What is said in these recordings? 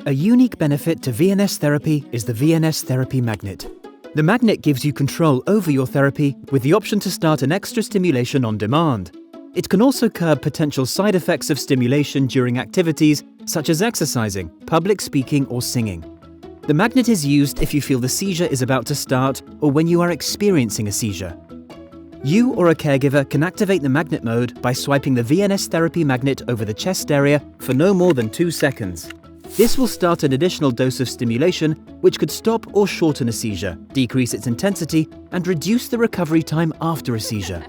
A unique benefit to VNS therapy is the VNS Therapy Magnet. The magnet gives you control over your therapy with the option to start an extra stimulation on demand. It can also curb potential side effects of stimulation during activities such as exercising, public speaking, or singing. The magnet is used if you feel the seizure is about to start or when you are experiencing a seizure. You or a caregiver can activate the magnet mode by swiping the VNS Therapy Magnet over the chest area for no more than 2 seconds. This will start an additional dose of stimulation which could stop or shorten a seizure, decrease its intensity, and reduce the recovery time after a seizure.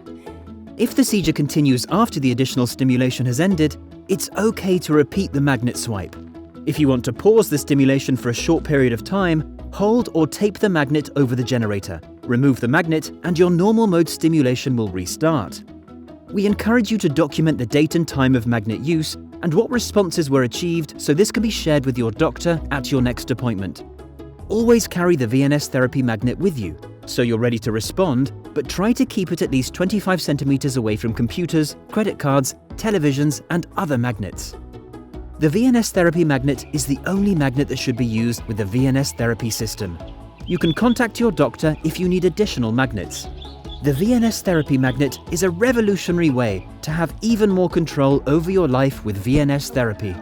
If the seizure continues after the additional stimulation has ended, it's okay to repeat the magnet swipe. If you want to pause the stimulation for a short period of time, hold or tape the magnet over the generator. Remove the magnet and your normal mode stimulation will restart. We encourage you to document the date and time of magnet use and what responses were achieved so this can be shared with your doctor at your next appointment. Always carry the VNS Therapy Magnet with you, so you're ready to respond, but try to keep it at least 25 centimeters away from computers, credit cards, televisions, and other magnets. The VNS Therapy Magnet is the only magnet that should be used with the VNS therapy system. You can contact your doctor if you need additional magnets. The VNS Therapy Magnet is a revolutionary way to have even more control over your life with VNS therapy.